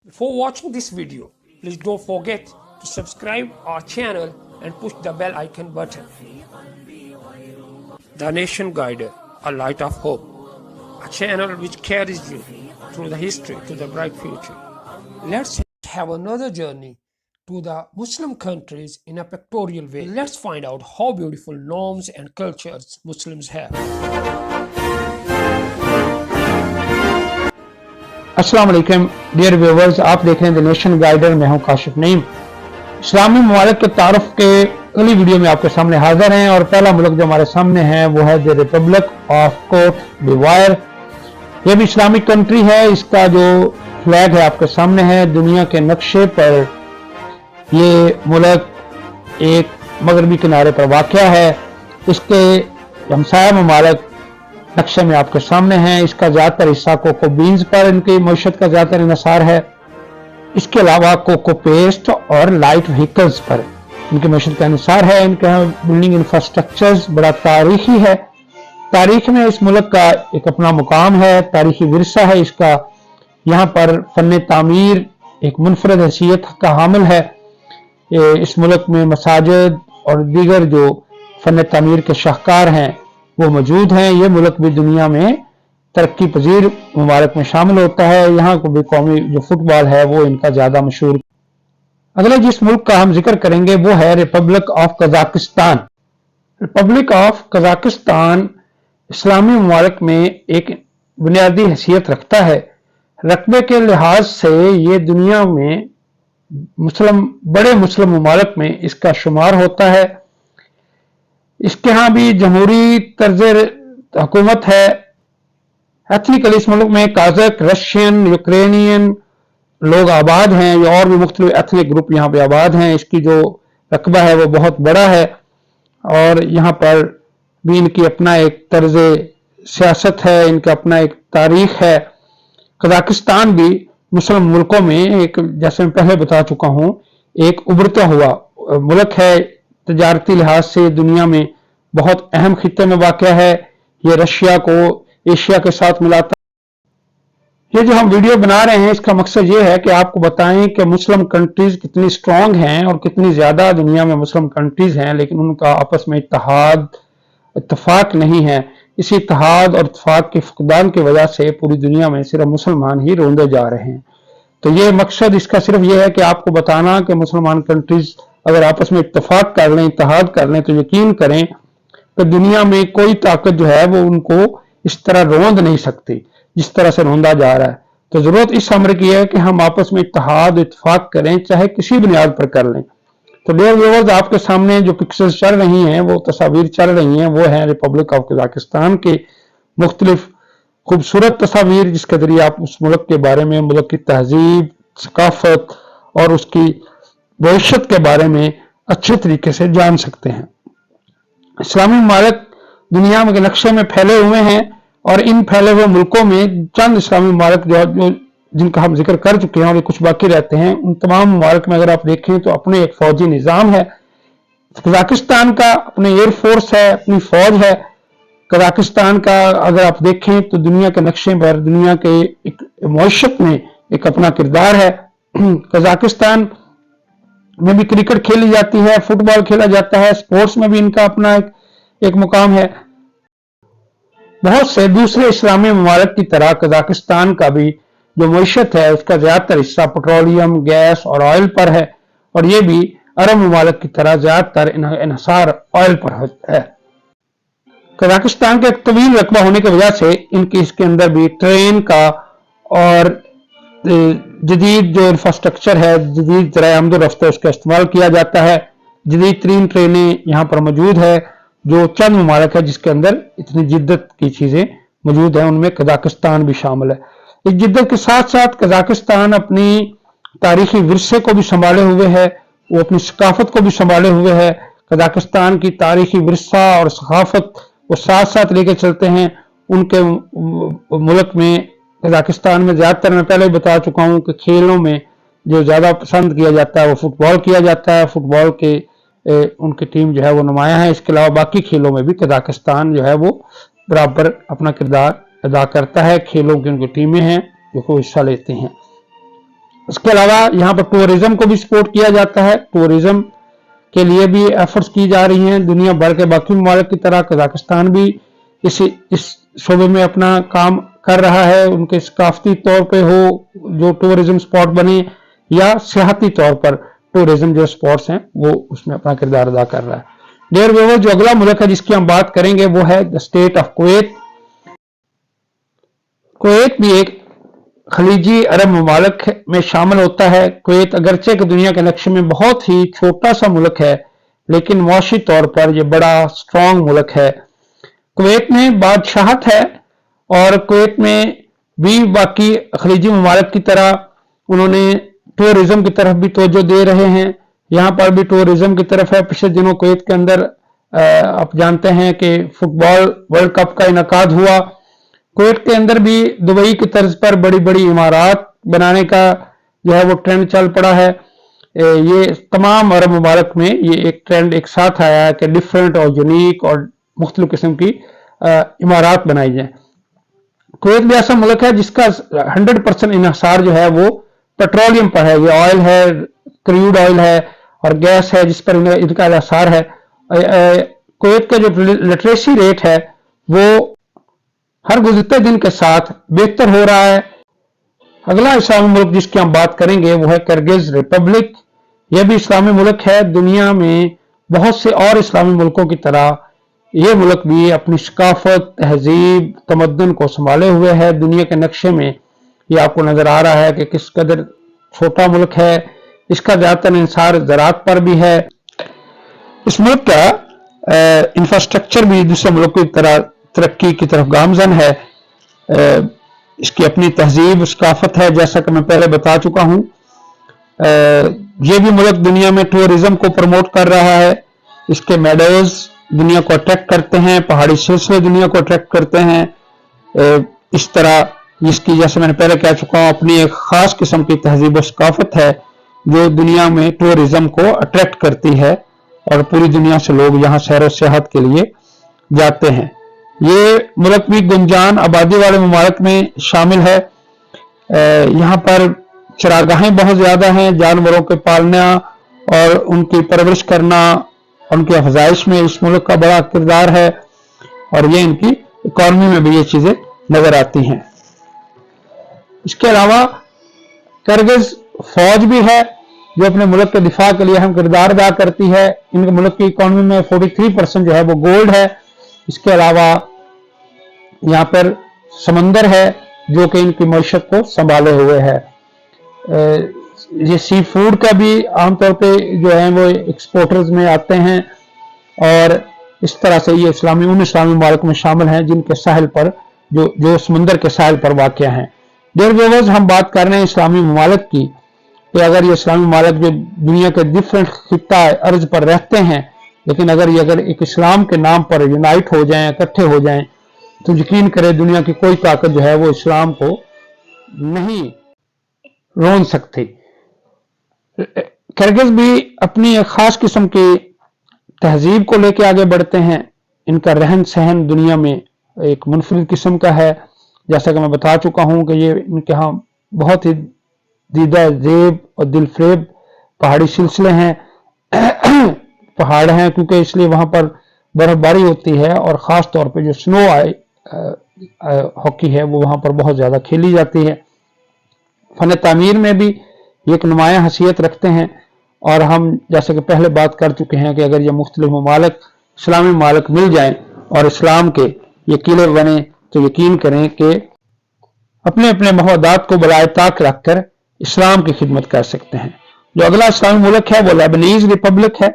Before watching this video, please don't forget to subscribe our channel and push the bell icon button. The Nation Guider, a light of hope, a channel which carries you through the history to the bright future. Let's have another journey to the Muslim countries in a pictorial way. Let's find out how beautiful norms and cultures Muslims have. अस्सलाम वालेकुम dear viewers, आप देख रहे हैं the nation guider. मैं हूं काशिफ नईम। इस्लामी ममालिक के तारुफ के अगली वीडियो में आपके सामने हाजिर हैं और पहला मुल्क जो हमारे सामने है वो है द रिपब्लिक ऑफ कोट डिवायर। यह भी इस्लामिक कंट्री है। इसका जो फ्लैग है आपके सामने है। दुनिया के नक्शे पर ये मुल्क एक मगरबी किनारे पर वाक़या है। इसके हमसाया ममालिक नक्शे में आपके सामने हैं। इसका ज्यादातर हिस्सा कोको बीन्स पर इनकी मईशत का ज्यादातर इन्हिसार है। इसके अलावा कोको पेस्ट और लाइट व्हीकल्स पर इनकी मईशत का इन्हिसार है। इनके यहाँ बिल्डिंग इंफ्रास्ट्रक्चर्स बड़ा तारीखी है। तारीख में इस मुल्क का एक अपना मुकाम है, तारीखी विरसा है इसका। यहाँ पर फन तामीर एक मुनफरद हैसियत का हामिल है। इस मुल्क में मसाजिद और दीगर जो फन तामीर के शाहकार हैं वो मौजूद हैं। ये मुल्क भी दुनिया में तरक्की पजीर मुमालिक में शामिल होता है। यहाँ को भी कौमी जो फुटबॉल है वो इनका ज्यादा मशहूर। अगले जिस मुल्क का हम जिक्र करेंगे वो है republic of Kazakhstan. Republic of Kazakhstan इस्लामी मुमालिक में एक बुनियादी हैसियत रखता है। रकबे के लिहाज से ये दुनिया में बड़े मुस्लिम मुमालिक में इसका शुमार होता है। इसके यहाँ भी जमहूरी तर्ज हुकूमत है। एथनिकली इस मुल्क में काजक, रशियन, यूक्रेनियन लोग आबाद हैं। और भी मुख्तलिफ एथनिक ग्रुप यहाँ पे आबाद हैं। इसकी जो रकबा है वो बहुत बड़ा है और यहाँ पर भी इनकी अपना एक तर्ज सियासत है, इनका अपना एक तारीख है। कजाकिस्तान भी मुस्लिम मुल्कों में एक, जैसे मैं पहले बता चुका हूँ, एक उभरता हुआ मुल्क है। तजारती लिहाज से दुनिया में बहुत अहम खित्ते में वाक़या है। ये रशिया को एशिया के साथ मिलाता है। ये जो हम वीडियो बना रहे हैं इसका मकसद ये है कि आपको बताएं कि मुस्लिम कंट्रीज कितनी स्ट्रांग हैं और कितनी ज्यादा दुनिया में मुस्लिम कंट्रीज हैं, लेकिन उनका आपस में इत्तफाक नहीं है। इसी इत्तेहाद और इत्तफाक के फुकदान की वजह से पूरी दुनिया में सिर्फ मुसलमान ही रोंदे जा रहे हैं। तो ये मकसद इसका सिर्फ ये है कि आपको बताना कि मुसलमान कंट्रीज अगर आपस में इत्तेफाक कर लें, इत्तेहाद कर लें, तो यकीन करें कि दुनिया में कोई ताकत जो है वो उनको इस तरह रोंद नहीं सकती जिस तरह से रोंदा जा रहा है। तो जरूरत इस अमर की है कि हम आपस में इत्तेहाद इत्तेफाक करें, चाहे किसी बुनियाद पर कर लें। तो डियर व्यूअर्स, आपके सामने जो पिक्चर्स चल रही हैं, वो तस्वीर चल रही हैं, वो है रिपब्लिक ऑफ कजाकिस्तान के मुख्तलिफ खूबसूरत तस्वीर, जिसके जरिए आप उस मुल्क के बारे में, मुल्क की तहजीब, सकाफत और उसकी भविष्यत के बारे में अच्छे तरीके से जान सकते हैं। इस्लामी ममालिक दुनिया के नक्शे में फैले हुए हैं और इन फैले हुए मुल्कों में चंद इस्लामी ममालिक जो जिनका हम जिक्र कर चुके हैं और कुछ बाकी रहते हैं, उन तमाम ममालिक में अगर आप देखें तो अपने एक फौजी निज़ाम है। कजाकिस्तान का अपने एयरफोर्स है, अपनी फौज है। कजाकिस्तान का अगर आप देखें तो दुनिया के नक्शे पर दुनिया के एक मईशत में एक अपना किरदार है। कजाकिस्तान में भी क्रिकेट खेली जाती है, फुटबॉल खेला जाता है, स्पोर्ट्स में भी इनका अपना एक मुकाम है। बहुत से दूसरे इस्लामी ममालिक की तरह कजाकिस्तान का भी जो मईशत है उसका ज्यादातर हिस्सा पेट्रोलियम, गैस और ऑयल पर है और ये भी अरब ममालिक की तरह ज्यादातर इन्हिसार ऑयल पर है। कजाकिस्तान का एक तवील रकबा होने की वजह से इसके अंदर भी ट्रेन का और जदीद जो इंफ्रास्ट्रक्चर है, जदीद ज़राए आमदोरफ्त उसका इस्तेमाल किया जाता है। जदीद तरीन ट्रेनें यहाँ पर मौजूद है। जो चंद ममालिक है जिसके अंदर इतनी जिद्दत की चीजें मौजूद है, उनमें कजाकिस्तान भी शामिल है। इस जिद्दत के साथ साथ कजाकिस्तान अपनी तारीखी विरसे को भी संभाले हुए है, वो अपनी सकाफत को भी संभाले हुए है। कजाकिस्तान की तारीखी विरसा और सकाफत वो साथ साथ लेके चलते हैं। उनके मुल्क में, कजाकिस्तान में ज्यादातर, मैं पहले ही बता चुका हूं कि खेलों में जो ज्यादा पसंद किया जाता है वो फुटबॉल किया जाता है। फुटबॉल के उनकी टीम जो है वो नुमाया है। इसके अलावा बाकी खेलों में भी कजाकिस्तान जो है वो बराबर अपना किरदार अदा करता है। खेलों की उनकी टीमें हैं जो को हिस्सा लेते हैं। इसके अलावा यहाँ पर टूरिज्म को भी सपोर्ट किया जाता है, टूरिज्म के लिए भी एफर्ट्स की जा रही हैं। दुनिया भर के बाकी ममालिक की तरह कजाकिस्तान भी इस शोबे में अपना काम कर रहा है। उनके सकाफती तौर पे हो जो टूरिज्म स्पॉट बने या सियाहती तौर पर टूरिज्म जो स्पॉट्स हैं वो उसमें अपना किरदार अदा कर रहा है। डियर व्यूअर्स, जो अगला मुल्क है जिसकी हम बात करेंगे वो है the state of Kuwait. Kuwait भी एक खलीजी अरब ममालिक में शामिल होता है। कुवैत अगरचे कि दुनिया के नक्शे में बहुत ही छोटा सा मुल्क है, लेकिन मुआशी तौर पर यह बड़ा स्ट्रॉन्ग मुल्क है। कुवैत में बादशाहत है और कुवैत में भी बाकी खलीजी ममालिक की तरह उन्होंने टूरिज्म की तरफ भी तवज्जो दे रहे हैं। यहाँ पर भी टूरिज्म की तरफ है। पिछले दिनों कुवैत के अंदर आप जानते हैं कि फुटबॉल वर्ल्ड कप का इनकाद हुआ। कुवैत के अंदर भी दुबई की तर्ज पर बड़ी बड़ी इमारत बनाने का जो है वो ट्रेंड चल पड़ा है। ये तमाम अरब ममालिक में ये एक ट्रेंड एक साथ आया है कि डिफरेंट और यूनिक और मुख्तलिफ किस्म की इमारत बनाई जाए। कुवैत भी ऐसा मुल्क है जिसका 100% इन्हिसार जो है वो पेट्रोलियम पर है। ये ऑयल है, क्रूड ऑयल है और गैस है जिस पर इनका इन्हिसार है। कुवैत का जो लिटरेसी रेट है वो हर गुजरते दिन के साथ बेहतर हो रहा है। अगला इस्लामी मुल्क जिसकी हम बात करेंगे वो है किर्गिज रिपब्लिक। यह भी इस्लामी मुल्क है। दुनिया में बहुत से और इस्लामी मुल्कों की तरह ये मुल्क भी अपनी सकाफत, तहजीब, तमद्दुन को संभाले हुए है। दुनिया के नक्शे में ये आपको नजर आ रहा है कि किस कदर छोटा मुल्क है। इसका ज्यादातर इंसार ज़राअत पर भी है। इस मुल्क का इंफ्रास्ट्रक्चर भी दूसरे मुल्कों की तरह तरक्की की तरफ गामजन है। इसकी अपनी तहजीब, सकाफत है, जैसा कि मैं पहले बता चुका हूं। ये भी मुल्क दुनिया में टूरिज्म को प्रमोट कर रहा है। इसके मेडोज दुनिया को अट्रैक्ट करते हैं, पहाड़ी सिलसिले दुनिया को अट्रैक्ट करते हैं। इस तरह इसकी, जैसे मैंने पहले कह चुका हूं, अपनी एक खास किस्म की तहजीब और सकाफत है जो दुनिया में टूरिज्म को अट्रैक्ट करती है और पूरी दुनिया से लोग यहाँ सैर व सियाहत के लिए जाते हैं। ये मुल्क भी गुंजान आबादी वाले ममालिक में शामिल है। यहाँ पर चरागाहें बहुत ज्यादा हैं। जानवरों के पालना और उनकी परवरिश करना, उनकी अफजाइश में इस मुल्क का बड़ा किरदार है और ये इनकी इकॉनमी में भी ये चीजें नजर आती हैं। इसके अलावा किर्गिज फौज भी है जो अपने मुल्क के दिफा के लिए अहम किरदार अदा करती है। इनके मुल्क की इकॉनमी में 43% जो है वो गोल्ड है। इसके अलावा यहाँ पर समंदर है जो कि इनकी मईशत को संभाले हुए है। ये सी फूड का भी आमतौर पे जो है वो एक्सपोर्टर्स में आते हैं और इस तरह से ये उन इस्लामी ममालिक में शामिल हैं जिनके साहिल पर जो समंदर के साहिल पर वाक़या हैं। डियर व्यूअर्स, हम बात कर रहे हैं इस्लामी ममालिक की कि अगर ये इस्लामी ममालिक जो दुनिया के डिफरेंट खित्ता अर्ज पर रहते हैं, लेकिन अगर एक इस्लाम के नाम पर यूनाइट हो जाएं, इकट्ठे हो जाएं, तो यकीन करें दुनिया की कोई ताकत जो है वो इस्लाम को नहीं रोन सकती। किर्गिज भी अपनी एक खास किस्म की तहजीब को लेकर आगे बढ़ते हैं। इनका रहन सहन दुनिया में एक मुनफरिद किस्म का है। जैसा कि मैं बता चुका हूं कि ये इनके यहाँ बहुत ही दीदा जेब और दिलफरेब पहाड़ी सिलसिले हैं पहाड़ हैं, क्योंकि इसलिए वहां पर बर्फबारी होती है और ख़ास तौर पे जो स्नो हॉकी है वो वहां पर बहुत ज़्यादा खेली जाती है। फन तामीर में भी एक नुमाया हैसियत रखते हैं और हम जैसे कि पहले बात कर चुके हैं कि अगर ये मुख्तलिफ ममालिक इस्लामी ममालिक मिल जाएं और इस्लाम के ये किले बने तो यकीन करें कि अपने अपने मफादात को बलाए ताक रखकर इस्लाम की खिदमत कर सकते हैं। जो अगला इस्लामी मुल्क है वो लेबनीज रिपब्लिक है।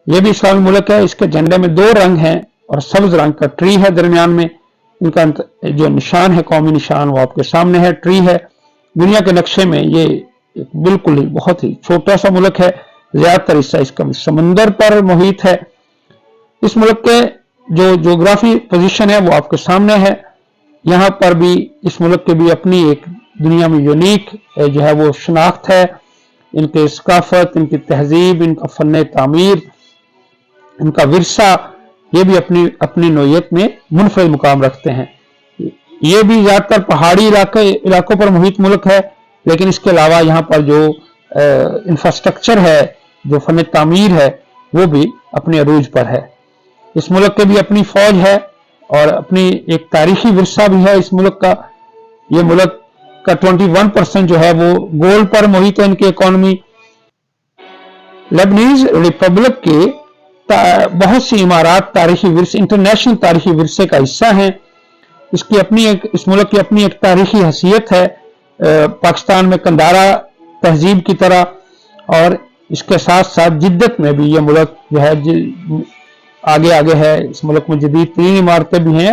यह भी इस्लामी मुल्क है। इसके झंडे में 2 रंग हैं और सब्ज रंग का ट्री है दरमियान में। इनका जो निशान है, कौमी निशान, वो आपके सामने है, ट्री है। दुनिया के नक्शे में ये बिल्कुल ही बहुत ही छोटा सा मुल्क है। ज्यादातर हिस्सा इसका समंदर पर मुहित है। इस मुल्क के जो ज्योग्राफी पोजीशन है वो आपके सामने है। यहाँ पर भी इस मुल्क के भी अपनी एक दुनिया में यूनिक जो है वो शनाख्त है। इनके सकाफत, इनकी तहजीब, इनका फन तामीर, इनका विरसा, ये भी अपनी नोयत में मुनफरिद मुकाम रखते हैं। ये भी ज्यादातर पहाड़ी इलाकों पर मुहित मुल्क है, लेकिन इसके अलावा यहाँ पर जो इंफ्रास्ट्रक्चर है, जो फन तामीर है, वो भी अपने अरूज पर है। इस मुल्क के भी अपनी फौज है और अपनी एक तारीखी विरसा भी है इस मुल्क का। ये मुल्क का 21% जो है वो गोल्ड पर मुहित है इनकी इकोनॉमी। लेबनीज रिपब्लिक के बहुत सी इमारत तारीखी विरसे, इंटरनेशनल तारीखी विरसे का हिस्सा हैं। इस मुल्क की अपनी एक तारीखी हैसियत है, पाकिस्तान में कंदारा तहजीब की तरह, और इसके साथ साथ जिद्दत में भी ये मुल्क जो है आगे है। इस मुल्क में जदीद 3 इमारतें भी हैं।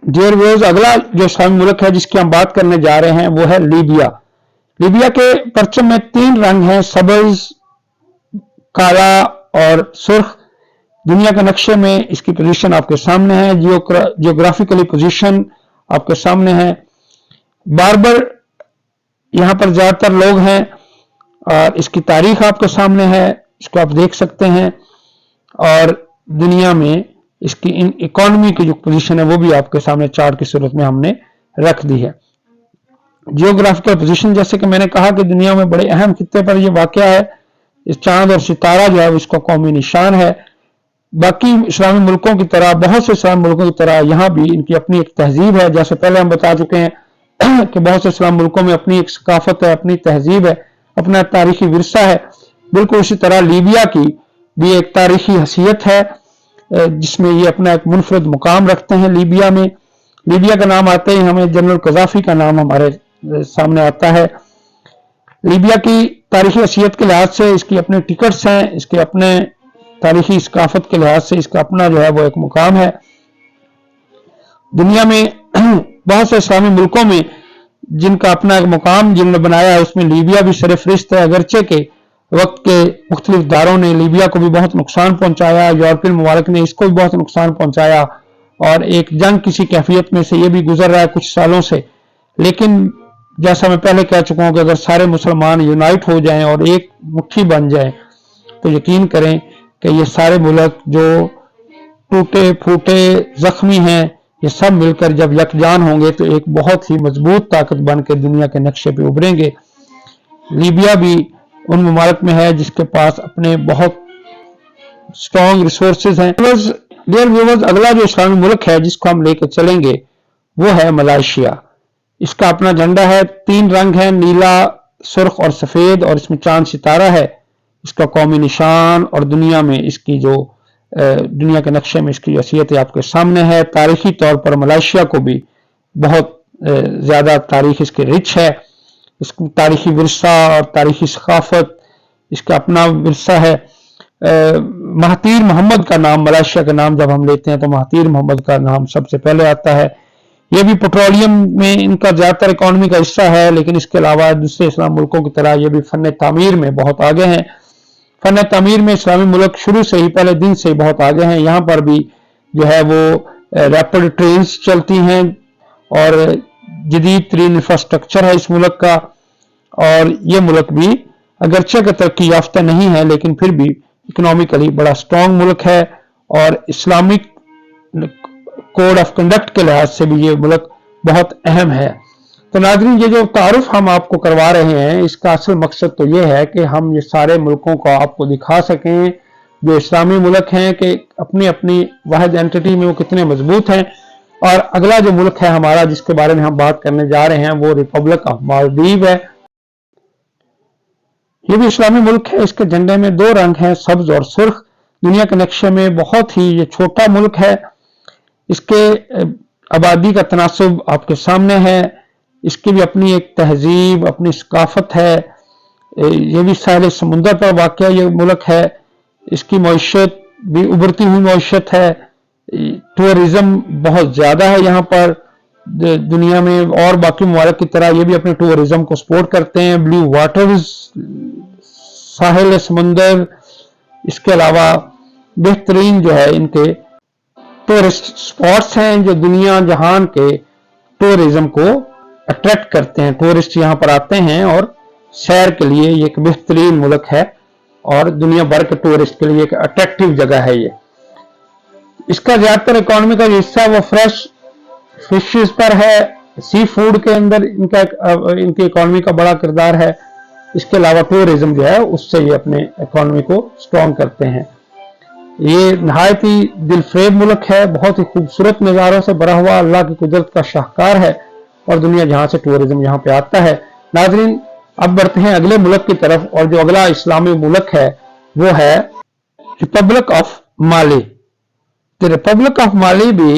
डियर व्यूअर्स, अगला जो इस्लामी मुल्क है जिसकी हम बात करने जा रहे हैं वो है लीबिया। लीबिया के परचम में 3 रंग हैं, सब्ज, काला और सुर्ख। दुनिया के नक्शे में इसकी पोजीशन आपके सामने है, जियोग्राफिकली पोजीशन आपके सामने है। बार्बर यहां पर ज्यादातर लोग हैं और इसकी तारीख आपके सामने है, इसको आप देख सकते हैं। और दुनिया में इसकी इकोनॉमी की जो पोजीशन है वो भी आपके सामने चार्ट की सूरत में हमने रख दी है। जियोग्राफिकल पोजीशन, जैसे कि मैंने कहा कि दुनिया में बड़े अहम खित्ते पर यह वाक़या है। इस चांद और सितारा जो है उसका कौमी निशान है। बाकी इस्लामी मुल्कों की तरह, बहुत से इस्लामी मुल्कों की तरह यहाँ भी इनकी अपनी एक तहजीब है। जैसे पहले हम बता चुके हैं कि बहुत से इस्लामी मुल्कों में अपनी एक सकाफत है, अपनी तहजीब है, अपना तारीखी विरसा है। बिल्कुल उसी तरह लीबिया की भी एक तारीखी हैसियत है जिसमें ये अपना एक मुनफरद मुकाम रखते हैं। लीबिया का नाम आते ही हमें जनरल कज़ाफी का नाम हमारे सामने आता है। लीबिया की तारीखी हैसियत के लिहाज से इसकी अपने टिकट्स हैं, इसके अपने तारीखी सकाफत के लिहाज से इसका अपना जो है वो एक मुकाम है। दुनिया में बहुत से इस्लामी मुल्कों में जिनका अपना एक मुकाम जिन्होंने बनाया है उसमें लीबिया भी सरफहरिस्त है। अगरचे के वक्त के मुख्तलिफ दारों ने लीबिया को भी बहुत नुकसान पहुंचाया, यूरोपियन मुमालिक ने इसको भी बहुत नुकसान पहुंचाया और एक जंग किसी कैफियत में से ये भी गुजर रहा है कुछ सालों से। लेकिन जैसा मैं पहले कह चुका हूं कि अगर सारे मुसलमान यूनाइट हो जाएं और एक मुट्ठी बन जाएं तो यकीन करें कि ये सारे मुल्क जो टूटे फूटे जख्मी हैं ये सब मिलकर जब यकजान होंगे तो एक बहुत ही मजबूत ताकत बनकर दुनिया के नक्शे पे उभरेंगे। लीबिया भी उन मुमालिक में है जिसके पास अपने बहुत स्ट्रॉन्ग रिसोर्सेज हैं। डियर व्यूअर्स, अगला जो इस्लामी मुल्क है जिसको हम लेकर चलेंगे वो है मलेशिया। इसका अपना झंडा है, 3 रंग है, नीला, सुर्ख और सफेद, और इसमें चांद सितारा है इसका कौमी निशान। और दुनिया में इसकी जो दुनिया के नक्शे में इसकी हैसियत आपके सामने है। तारीखी तौर पर मलेशिया को भी बहुत ज्यादा तारीख इसकी रिच है। इसकी तारीखी विरसा और तारीखी सकाफत इसका अपना विरसा है। महातीर मोहम्मद का नाम, मलेशिया का नाम जब हम लेते हैं तो महातीर मोहम्मद का नाम सबसे पहले आता है। ये भी पेट्रोलियम में इनका ज्यादातर इकोनॉमी का हिस्सा है, लेकिन इसके अलावा दूसरे इस्लाम मुल्कों की तरह ये भी फन तामीर में बहुत आगे हैं। फन तामीर में इस्लामी मुल्क शुरू से ही, पहले दिन से ही बहुत आगे हैं। यहाँ पर भी जो है वो रैपिड ट्रेन्स चलती हैं और जदीद तरीन इंफ्रास्ट्रक्चर है इस मुल्क का। और ये मुल्क भी अगरचे का तरक्की याफ्ता नहीं है लेकिन फिर भी इकोनॉमिकली बड़ा स्ट्रॉन्ग मुल्क है और इस्लामिक कोड ऑफ कंडक्ट के लिहाज से भी ये मुल्क बहुत अहम है। तो नाज़रीन, ये जो तारुफ हम आपको करवा रहे हैं इसका असल मकसद तो ये है कि हम ये सारे मुल्कों को आपको दिखा सकें जो इस्लामी मुल्क हैं कि अपनी अपनी वाहिद एंटिटी में वो कितने मजबूत हैं। और अगला जो मुल्क है हमारा जिसके बारे में हम बात करने जा रहे हैं वो रिपब्लिक ऑफ मालदीव है। ये भी इस्लामी मुल्क है। इसके झंडे में 2 रंग हैं, सब्ज और सुर्ख। दुनिया के नक्शे में बहुत ही ये छोटा मुल्क है। इसके आबादी का तनासुब आपके सामने है। इसकी भी अपनी एक तहजीब, अपनी सकाफत है। ये भी साहिल समुंदर पर वाक़या ये मुल्क है। इसकी मईशत भी उभरती हुई मईशत है। टूरिज्म बहुत ज़्यादा है यहाँ पर दुनिया में, और बाकी मुमालिक की तरह ये भी अपने टूरिज्म को सपोर्ट करते हैं। ब्लू वाटर्स, साहिल समुंदर, इसके अलावा बेहतरीन जो है इनके टूरिस्ट स्पॉट्स हैं जो दुनिया जहान के टूरिज्म को अट्रैक्ट करते हैं। टूरिस्ट यहाँ पर आते हैं और सैर के लिए ये एक बेहतरीन मुल्क है और दुनिया भर के टूरिस्ट के लिए एक अट्रैक्टिव जगह है ये। इसका ज्यादातर इकोनॉमी का हिस्सा वो फ्रेश फिशेस पर है सी फूड के अंदर इनकी इकोनॉमी का बड़ा किरदार है। इसके अलावा टूरिज्म जो है उससे ये अपने इकोनॉमी को स्ट्रॉन्ग करते हैं। ये नहायत ही दिलफरेब मुल्क है, बहुत ही खूबसूरत नज़ारों से भरा हुआ, अल्लाह की कुदरत का शाहकार है और दुनिया जहां से टूरिज्म यहाँ पे आता है। नाजरीन, अब बढ़ते हैं अगले मुल्क की तरफ, और जो अगला इस्लामी मुल्क है वो है रिपब्लिक ऑफ माली। तो रिपब्लिक ऑफ माली भी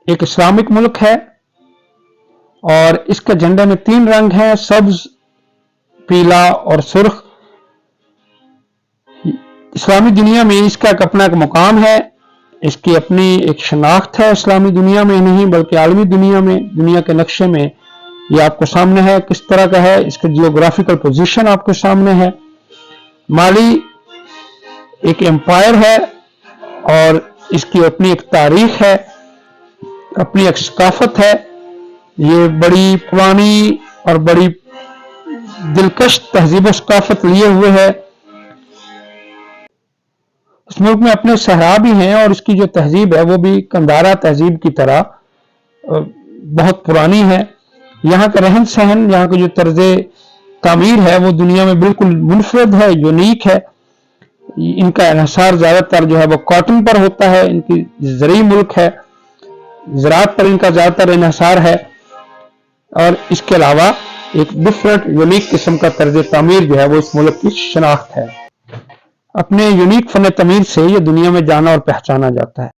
एक इस्लामिक मुल्क है और इसके झंडे में 3 रंग हैं, सब्ज, पीला और सुर्ख। इस्लामी दुनिया में इसका एक अपना एक मुकाम है, इसकी अपनी एक शनाख्त है, इस्लामी दुनिया में नहीं बल्कि आलमी दुनिया में, दुनिया के नक्शे में ये आपको सामने है किस तरह का है। इसकी जियोग्राफिकल पोजीशन आपके सामने है। माली एक एम्पायर है और इसकी अपनी एक तारीख है, अपनी एक सकाफत है। ये बड़ी पुरानी और बड़ी दिलकश तहजीब सकाफत लिए हुए है। इस मुल्क में अपने सहरा भी हैं और इसकी जो तहजीब है वो भी कंदारा तहजीब की तरह बहुत पुरानी है। यहाँ का रहन सहन, यहाँ की जो तर्ज तामीर है वो दुनिया में बिल्कुल मुनफरद है, यूनिक है। इनका इन्हिसार ज्यादातर जो है वो कॉटन पर होता है। इनकी ज़रई मुल्क है, ज़राअत पर इनका ज्यादातर इन्हिसार है और इसके अलावा एक डिफरेंट यूनिक किस्म का तर्ज तामीर जो है वो इस मुल्क की शनाख्त है। अपने यूनिक फन तमीर से ये दुनिया में जाना और पहचाना जाता है।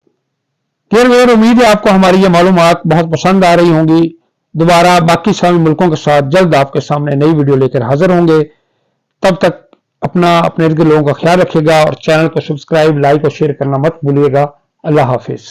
डियर व्यूअर, उम्मीद है आपको हमारी ये मालूमात बहुत पसंद आ रही होंगी। दोबारा बाकी इस्लामी मुल्कों के साथ जल्द आपके सामने नई वीडियो लेकर हाजिर होंगे। तब तक अपने इर्द गिर्द लोगों का ख्याल रखिएगा और चैनल को सब्सक्राइब, लाइक और शेयर करना मत भूलिएगा। अल्लाह हाफिज।